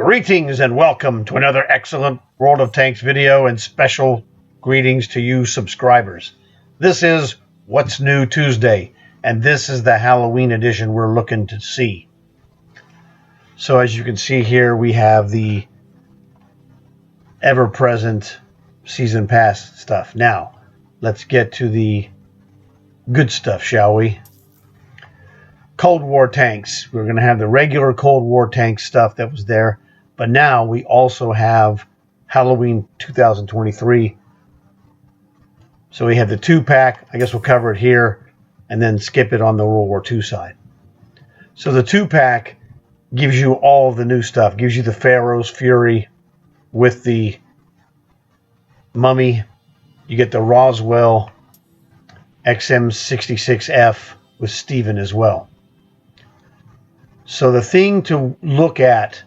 Greetings and welcome to another excellent World of Tanks video, and special greetings to you subscribers. This is What's New Tuesday, and this is the Halloween edition we're looking to see. So as you can see here, we have the ever-present Season Pass stuff. Now, let's get to the good stuff, shall we? Cold War tanks. We're going to have the regular Cold War tank stuff that was there, but now we also have Halloween 2023. So we have the 2-pack. I guess we'll cover it here and then skip it on the World War II side. So the 2-pack gives you all of the new stuff. Gives you the Pharaoh's Fury with the Mummy. You get the Roswell XM66F with Stephen as well. So the thing to look at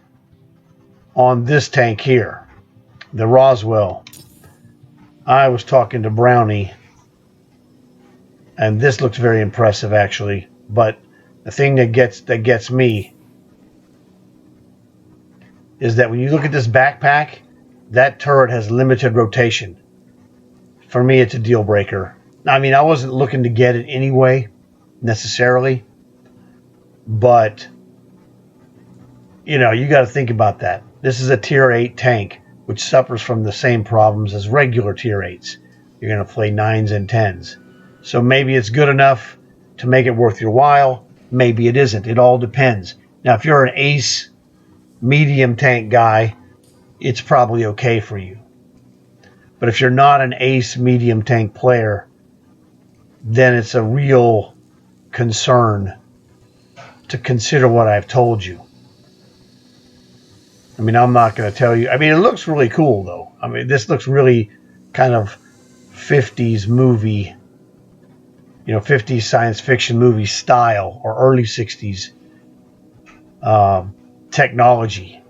on this tank here, the Roswell, I was talking to Brownie, and this looks very impressive actually, but the thing that gets me is that when you look at this backpack, that turret has limited rotation. For me, it's a deal breaker. I mean, I wasn't looking to get it anyway, necessarily, but you know, you got to think about that. This is a tier 8 tank, which suffers from the same problems as regular tier 8s. You're going to play 9s and 10s. So maybe it's good enough to make it worth your while. Maybe it isn't. It all depends. Now, if you're an ace medium tank guy, it's probably okay for you. But if you're not an ace medium tank player, then it's a real concern to consider what I've told you. I mean, I'm not going to tell you. I mean, it looks really cool, though. I mean, this looks really kind of 50s movie, 50s science fiction movie style, or early 60s technology.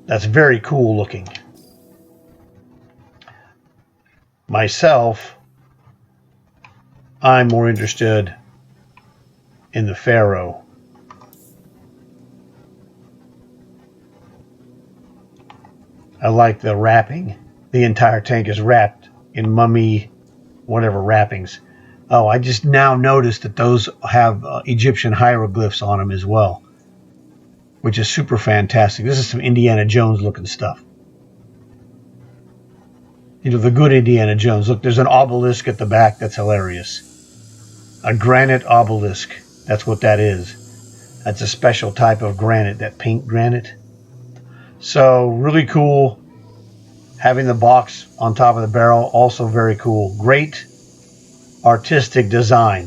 That's very cool looking. Myself, I'm more interested in the Pharaoh. I like the wrapping. The entire tank is wrapped in mummy, whatever wrappings. Oh, I just now noticed that those have Egyptian hieroglyphs on them as well, which is super fantastic. This is some Indiana Jones looking stuff. The good Indiana Jones. Look, there's an obelisk at the back. That's hilarious. A granite obelisk. That's what that is. That's a special type of granite, that pink granite. So really cool. Having the box on top of the barrel, also very cool. Great artistic design.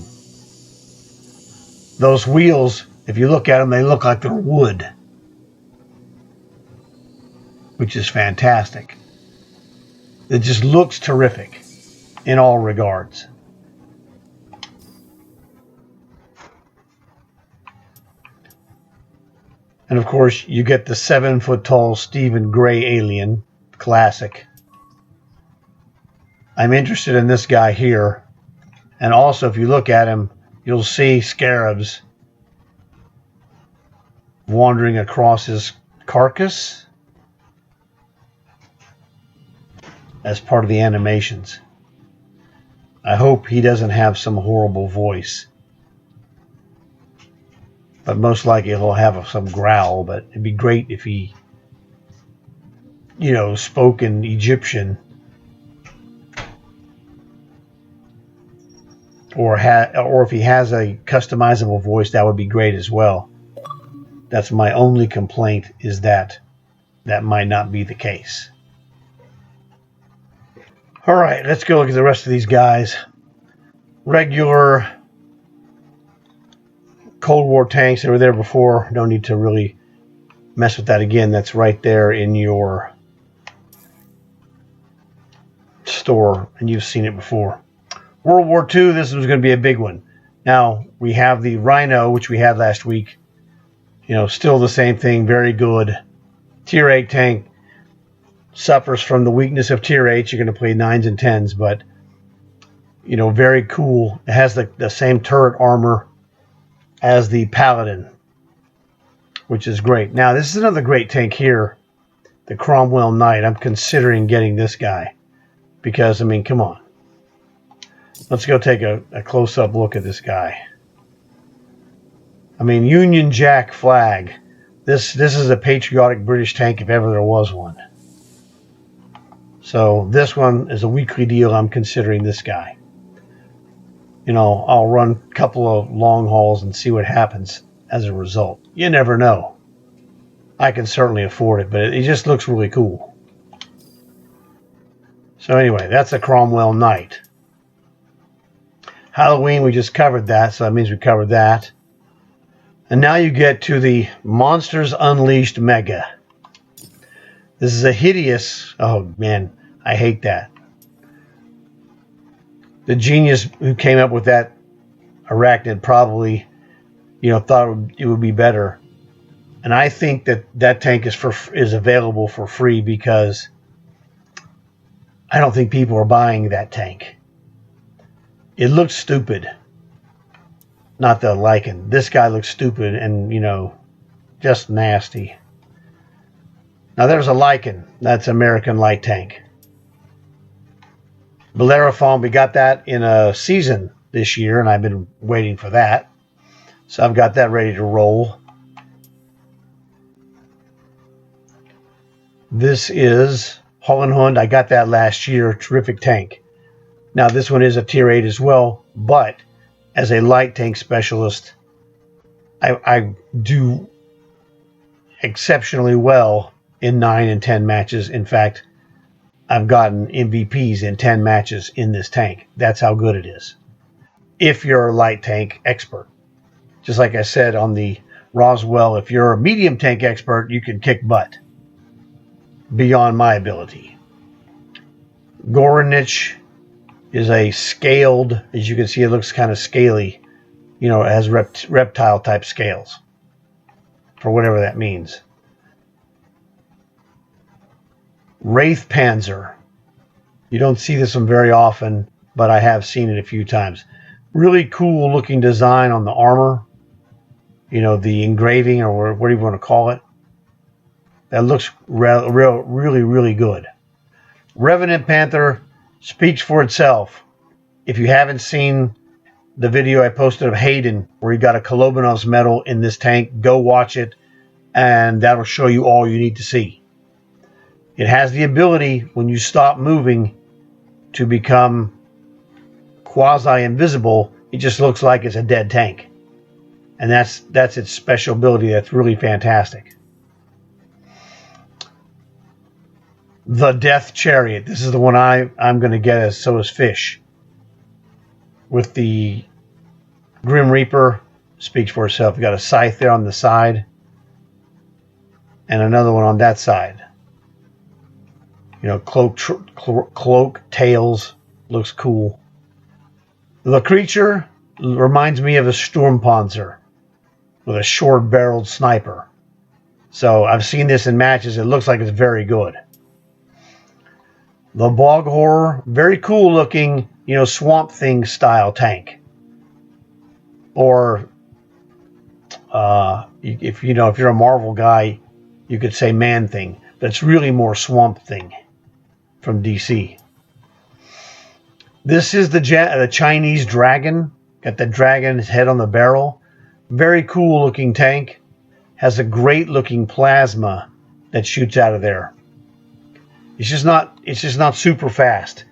Those wheels, if you look at them, they look like they're wood, which is fantastic. It just looks terrific in all regards. And of course, you get the 7-foot-tall Stephen Gray alien, classic. I'm interested in this guy here. And also, if you look at him, you'll see scarabs wandering across his carcass as part of the animations. I hope he doesn't have some horrible voice. But most likely he'll have some growl, but it'd be great if he, spoke in Egyptian. Or if he has a customizable voice, that would be great as well. That's my only complaint, is that might not be the case. All right, let's go look at the rest of these guys. Regular Cold War tanks, they were there before. No need to really mess with that again. That's right there in your store, and you've seen it before. World War II, this was going to be a big one. Now, we have the Rhino, which we had last week. Still the same thing, very good. Tier 8 tank suffers from the weakness of Tier 8. You're going to play 9s and 10s, but, very cool. It has the same turret armor as the Paladin, which is great. Now, this is another great tank here, the Cromwell Knight. I'm considering getting this guy because, I mean, come on. Let's go take a close-up look at this guy. I mean, Union Jack flag. This is a patriotic British tank if ever there was one. So this one is a weekly deal. I'm considering this guy. You know, I'll run a couple of long hauls and see what happens as a result. You never know. I can certainly afford it, but it just looks really cool. So anyway, that's a Cromwell Knight. Halloween, we just covered that, so that means we covered that. And now you get to the Monsters Unleashed Mega. This is a hideous... Oh, man, I hate that. The genius who came up with that arachnid probably, thought it would be better. And I think that tank is available for free because I don't think people are buying that tank. It looks stupid. Not the Lycan. This guy looks stupid and, just nasty. Now there's a Lycan. That's American light tank. Bellerophon, we got that in a season this year, and I've been waiting for that. So I've got that ready to roll. This is Holland. I got that last year. Terrific tank. Now this one is a tier 8 as well, but as a light tank specialist, I do exceptionally well in 9 and 10 matches. In fact, I've gotten MVPs in 10 matches in this tank. That's how good it is. If you're a light tank expert. Just like I said on the Roswell, if you're a medium tank expert, you can kick butt. Beyond my ability. Goranich is a scaled, as you can see, it looks kind of scaly. It has reptile type scales. For whatever that means. Wraith Panzer. You don't see this one very often, but I have seen it a few times. Really cool looking design on the armor. The engraving, or what do you want to call it. That looks really, really good. Revenant Panther speaks for itself. If you haven't seen the video I posted of Hayden, where he got a Kolobanov's medal in this tank, go watch it, and that'll show you all you need to see. It has the ability, when you stop moving, to become quasi-invisible. It just looks like it's a dead tank. And that's its special ability. That's really fantastic. The Death Chariot. This is the one I'm going to get, so is Fish. With the Grim Reaper, speaks for itself. You got a scythe there on the side. And another one on that side. Cloak, tails. Looks cool. The creature reminds me of a Sturmpanzer. With a short-barreled sniper. So I've seen this in matches. It looks like it's very good. The Bog Horror, very cool looking, Swamp Thing style tank. Or if you're a Marvel guy, you could say Man Thing, but it's really more Swamp Thing from DC. This is the Chinese Dragon. Got the dragon's head on the barrel. Very cool looking tank. Has a great looking plasma that shoots out of there. It's just not super fast.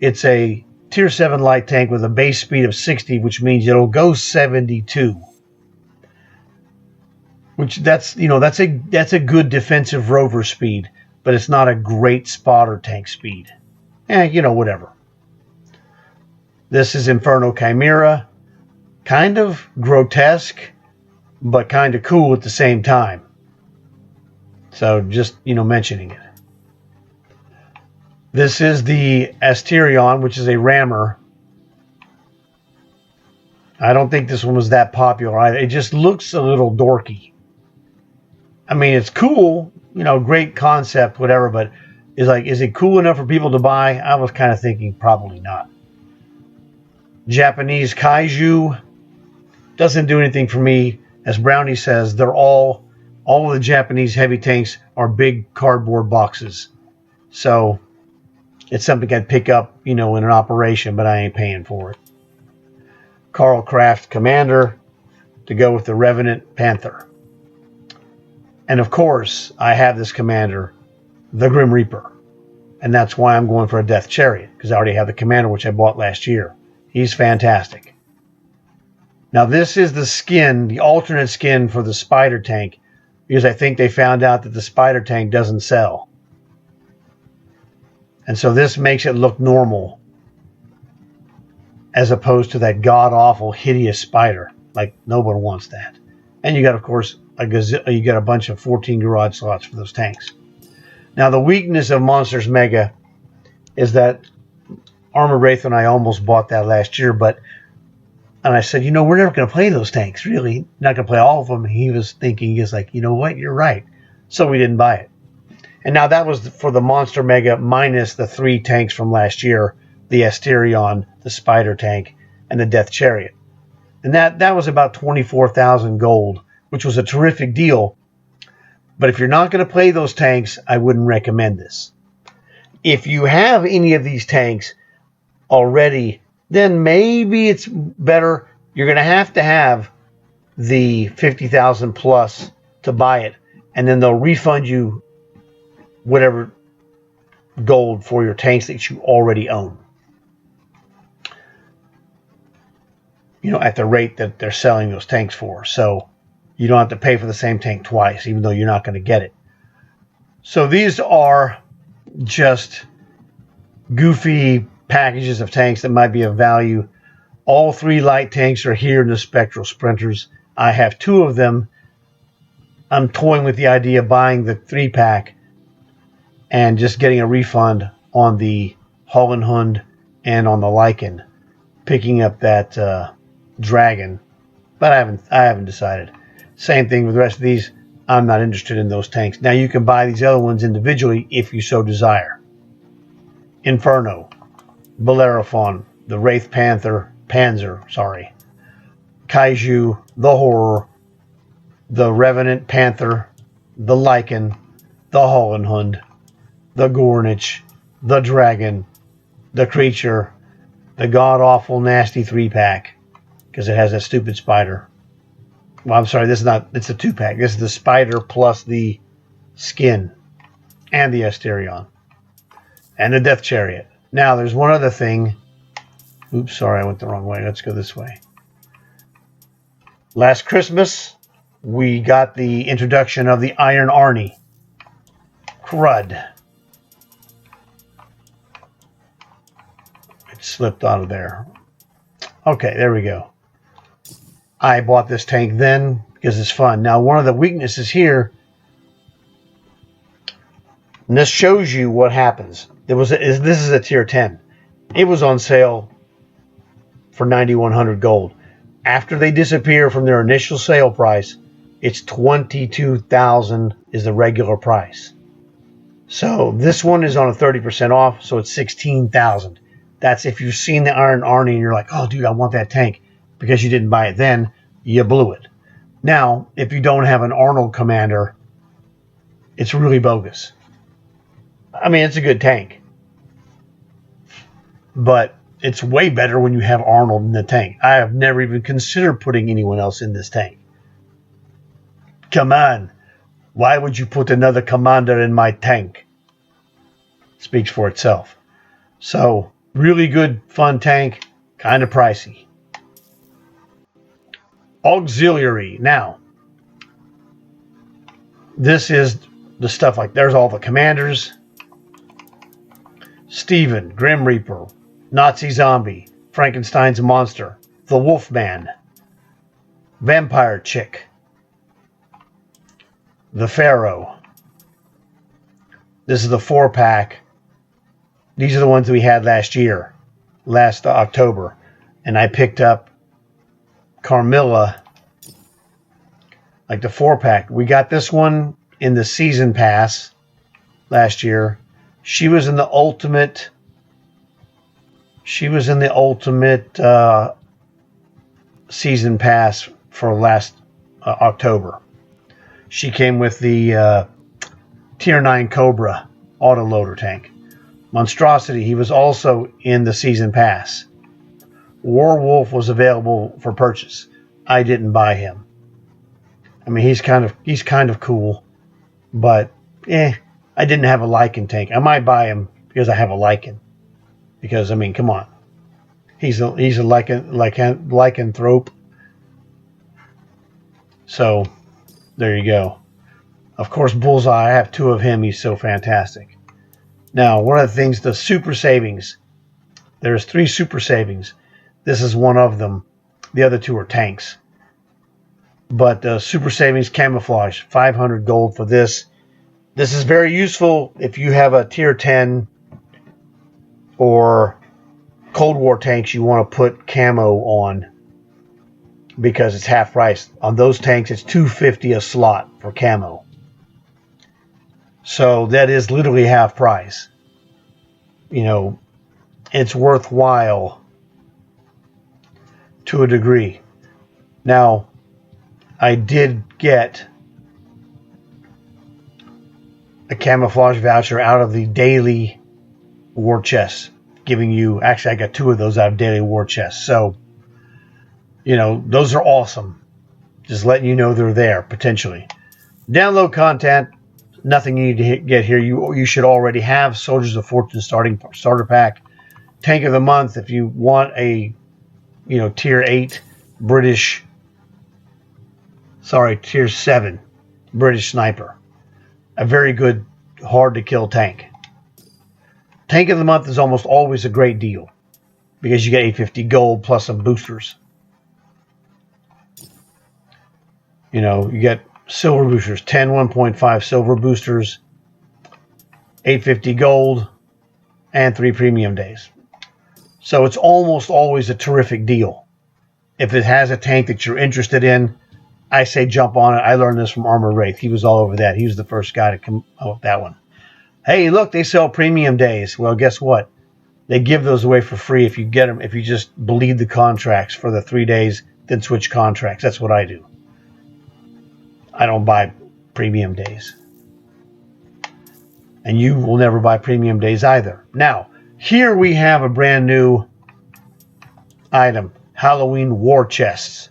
It's a tier 7 light tank with a base speed of 60, which means it'll go 72. Which that's a good defensive rover speed, but it's not a great spotter tank speed. Whatever. This is Inferno Chimera. Kind of grotesque, but kind of cool at the same time. So just, mentioning it. This is the Asterion, which is a rammer. I don't think this one was that popular either. It just looks a little dorky. I mean, it's cool, great concept, whatever, but is it cool enough for people to buy? I was kind of thinking probably not. Japanese Kaiju doesn't do anything for me. As Brownie says, they're all All of the Japanese heavy tanks are big cardboard boxes. So it's something I'd pick up, in an operation, but I ain't paying for it. Karl Kraft Commander to go with the Revenant Panther. And of course, I have this commander, the Grim Reaper. And that's why I'm going for a Death Chariot, because I already have the commander, which I bought last year. He's fantastic. Now, this is the skin, the alternate skin for the Spider tank, because I think they found out that the Spider tank doesn't sell. And so this makes it look normal, as opposed to that god-awful, hideous Spider. Like, nobody wants that. And you got, of course, you got a bunch of 14 garage slots for those tanks. Now, the weakness of Monsters Mega is that Armored Wraith and I almost bought that last year, and I said, we're never going to play those tanks, really. Not going to play all of them. He was thinking, he's like, you know what, you're right. So we didn't buy it. And now that was for the Monster Mega minus the 3 tanks from last year, the Asterion, the Spider tank, and the Death Chariot. And that was about 24,000 gold, which was a terrific deal. But if you're not going to play those tanks, I wouldn't recommend this. If you have any of these tanks already, then maybe it's better. You're going to have the 50,000 plus to buy it, and then they'll refund you whatever gold for your tanks that you already own. At the rate that they're selling those tanks for. So you don't have to pay for the same tank twice, even though you're not going to get it. So these are just goofy packages of tanks that might be of value. All 3 light tanks are here in the Spectral Sprinters. I have 2 of them. I'm toying with the idea of buying the 3-pack and just getting a refund on the Hollenhund and on the Lycan, picking up that Dragon, but I haven't decided. Same thing with the rest of these. I'm not interested in those tanks. Now you can buy these other ones individually if you so desire. Inferno, Bellerophon, the Wraith Panzer, Kaiju, the Horror, the Revenant Panther, the Lycan, the Hollenhund, the Gornich, the Dragon, the Creature, the god-awful nasty 3-pack, because it has that stupid Spider. Well, I'm sorry, it's a 2-pack. This is the Spider plus the skin and the Asterion and the Death Chariot. Now, there's one other thing. Oops, sorry, I went the wrong way. Let's go this way. Last Christmas, we got the introduction of the Iron Arnie. Crud. It slipped out of there. Okay, there we go. I bought this tank then because it's fun. Now, one of the weaknesses here, and this shows you what happens. This is a tier 10. It was on sale for 9,100 gold. After they disappear from their initial sale price, it's 22,000 is the regular price. So this one is on a 30% off, so it's 16,000. That's if you've seen the Iron Arnie and you're like, oh, dude, I want that tank. Because you didn't buy it then, you blew it. Now, if you don't have an Arnold Commander, it's really bogus. I mean, it's a good tank. But it's way better when you have Arnold in the tank. I have never even considered putting anyone else in this tank. Come on. Why would you put another commander in my tank? Speaks for itself. So, really good, fun tank, kind of pricey. Auxiliary. Now, this is the stuff like, there's all the commanders. Steven, Grim Reaper, Nazi Zombie, Frankenstein's Monster, the Wolfman, Vampire Chick, the Pharaoh. This is the 4-pack. These are the ones we had last October. And I picked up Carmilla, like the 4-pack. We got this one in the season pass last year. She was in the ultimate. Season pass for last October. She came with the Tier 9 Cobra autoloader tank. Monstrosity, he was also in the season pass. Warwolf was available for purchase. I didn't buy him. I mean, he's kind of cool, but I didn't have a Lycan tank. I might buy him because I have a Lycan. Because I mean, come on, he's a lycanthrope. So there you go. Of course, Bullseye. I have 2 of him. He's so fantastic. Now, one of the things, the super savings. There's 3 super savings. This is one of them. The other 2 are tanks. But super savings camouflage, 500 gold for this. This is very useful if you have a tier 10 or Cold War tanks you want to put camo on, because it's half price. On those tanks, it's $250 a slot for camo. So that is literally half price. You know, it's worthwhile to a degree. Now, I did get a camouflage voucher out of the daily war chest, giving you, actually I got 2 of those out of daily war chests. So, you know, those are awesome. Just letting you know they're there, potentially. Download content, nothing you need to get here. You should already have Soldiers of Fortune starter pack. Tank of the month, if you want a, you know, tier 8 British, tier 7 British sniper. A very good, hard to kill tank. Tank of the month is almost always a great deal because you get 850 gold plus some boosters. You know, you get silver boosters, 10 1.5 silver boosters, 850 gold, and 3 premium days. So it's almost always a terrific deal. If it has a tank that you're interested in, I say jump on it. I learned this from Armor Wraith. He was all over that. He was the first guy to come up with that one. Hey, look, they sell premium days. Well, guess what? They give those away for free if you get them. If you just bleed the contracts for the 3 days, then switch contracts. That's what I do. I don't buy premium days. And you will never buy premium days either. Now, here we have a brand new item. Halloween war chests.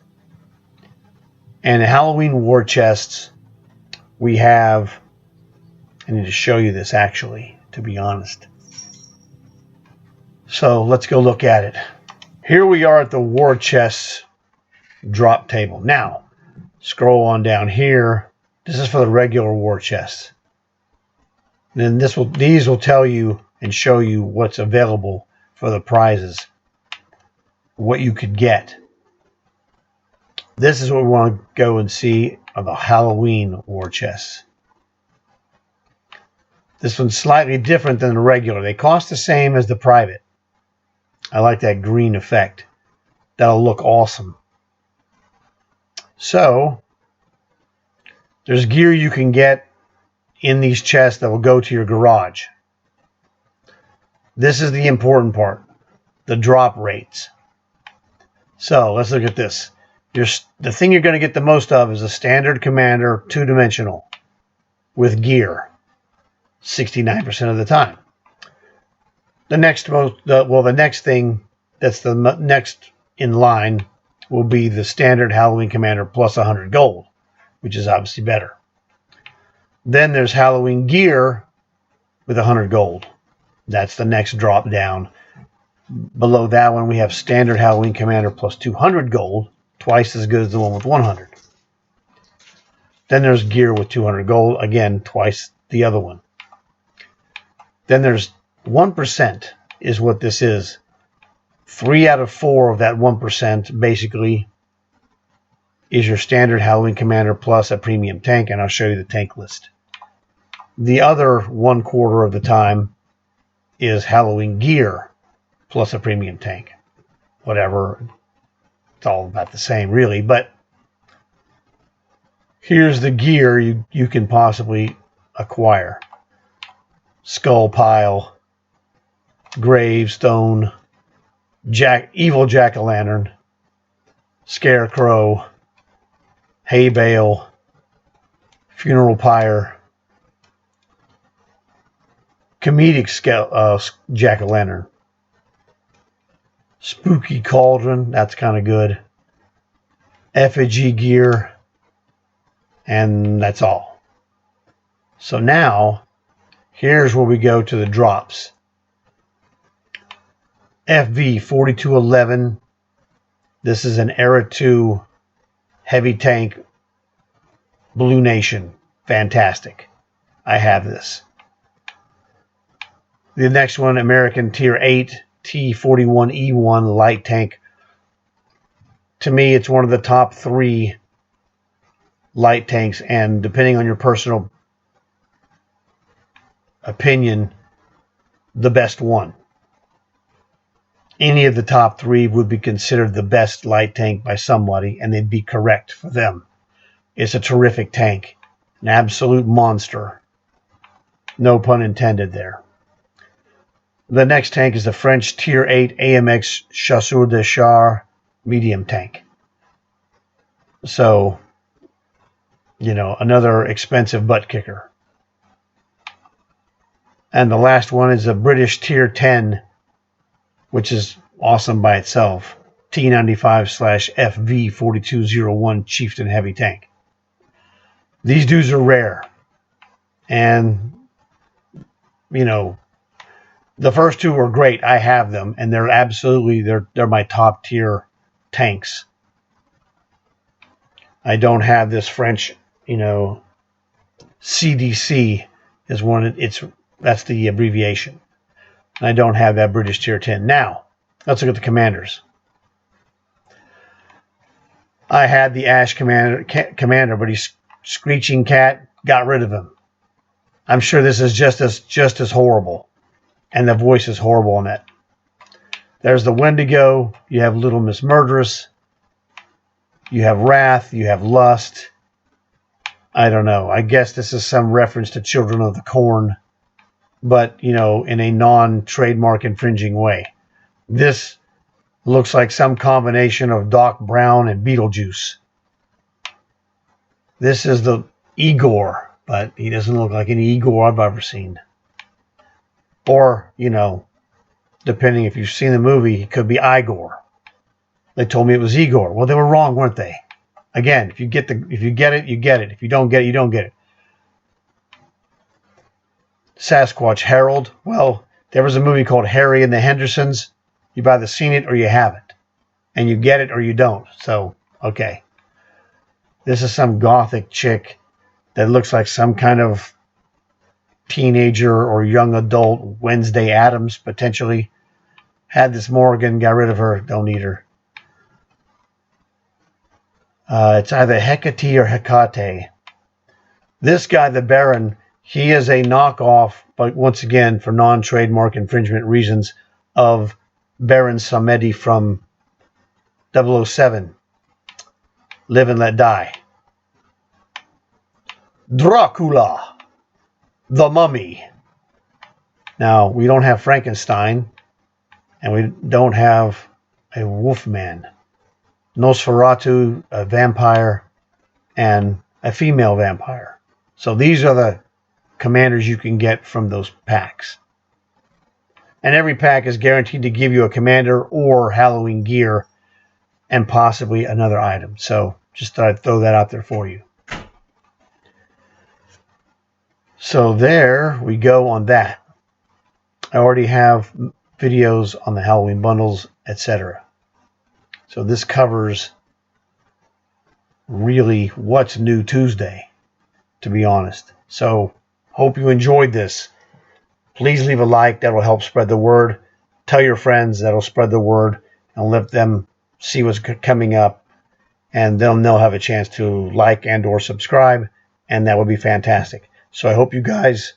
And the Halloween war chests, we have, I need to show you this actually, to be honest. So let's go look at it. Here we are at the war chests drop table. Now, scroll on down here. This is for the regular war chests. Then these will tell you and show you what's available for the prizes, what you could get. This is what we want to go and see of the Halloween war chests. This one's slightly different than the regular. They cost the same as the private. I like that green effect. That'll look awesome. So, there's gear you can get in these chests that will go to your garage. This is the important part, the drop rates. So, let's look at this. The thing you're going to get the most of is a standard commander 2-dimensional with gear 69% of the time. The next thing that's the next in line will be the standard Halloween commander plus 100 gold, which is obviously better. Then there's Halloween gear with 100 gold. That's the next drop down. Below that one we have standard Halloween commander plus 200 gold. Twice as good as the one with 100. Then there's gear with 200 gold. Again, twice the other one. Then there's 1% is what this is. 3 out of 4 of that 1% basically is your standard Halloween commander plus a premium tank, and I'll show you the tank list. The other 1/4 of the time is Halloween gear plus a premium tank. Whatever. It's all about the same, really, but here's the gear you can possibly acquire. Skull Pile, Gravestone, Evil Jack-o'-lantern, Scarecrow, Hay Bale, funeral pyre, comedic jack-o'-lantern, spooky cauldron, that's kind of good, effigy gear, and that's all. So now, here's where we go to the drops. FV 4211. This is an Era 2 heavy tank, Blue Nation. Fantastic. I have this. The next one, American Tier 8 T41E1 light tank. To me, it's one of the top 3 light tanks, and depending on your personal opinion, the best one. Any of the top 3 would be considered the best light tank by somebody, and they'd be correct for them. It's a terrific tank, an absolute monster. No pun intended there. The next tank is the French Tier 8 AMX Chasseur de Char medium tank. So, you know, another expensive butt kicker. And the last one is a British Tier 10, which is awesome by itself, T95/FV4201 Chieftain heavy tank. These dudes are rare. And, you know, the first 2 are great. I have them, and they're absolutely, they're my top tier tanks. I don't have this French, you know, CDC is one, that's the abbreviation. I don't have that British Tier 10. Now, let's look at the commanders. I had the Ash commander, but he's Screeching Cat, got rid of him. I'm sure this is just as horrible. And the voice is horrible on it. There's the Wendigo. You have Little Miss Murderess. You have Wrath. You have Lust. I don't know. I guess this is some reference to Children of the Corn, but, you know, in a non-trademark infringing way. This looks like some combination of Doc Brown and Beetlejuice. This is the Igor, but he doesn't look like any Igor I've ever seen. Or, you know, depending if you've seen the movie, it could be Igor. They told me it was Igor. Well, they were wrong, weren't they? Again, if you get it, you get it. If you don't get it, you don't get it. Sasquatch Harold. Well, there was a movie called Harry and the Hendersons. You've either seen it or you haven't. And you get it or you don't. So, okay. This is some gothic chick that looks like some kind of teenager or young adult Wednesday Addams, potentially. Had this Morgan, got rid of her, don't need her. It's either Hecate or Hecate. This guy, the Baron, he is a knockoff, but once again, for non-trademark infringement reasons, of Baron Samedi from 007. Live and Let Die. Dracula. The Mummy. Now, we don't have Frankenstein, and we don't have a Wolfman. Nosferatu, a vampire, and a female vampire. So these are the commanders you can get from those packs. And every pack is guaranteed to give you a commander or Halloween gear and possibly another item. So just thought I'd throw that out there for you. So there we go on that. I already have videos on the Halloween bundles, etc. So this covers really what's new Tuesday, to be honest. So hope you enjoyed this. Please leave a like. That will help spread the word. Tell your friends. That will spread the word and let them see what's coming up. And then they'll have a chance to like and or subscribe. And that would be fantastic. So I hope you guys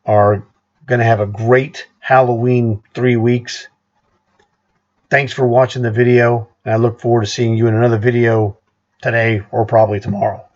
are going to have a great Halloween 3 weeks. Thanks for watching the video. And I look forward to seeing you in another video today or probably tomorrow.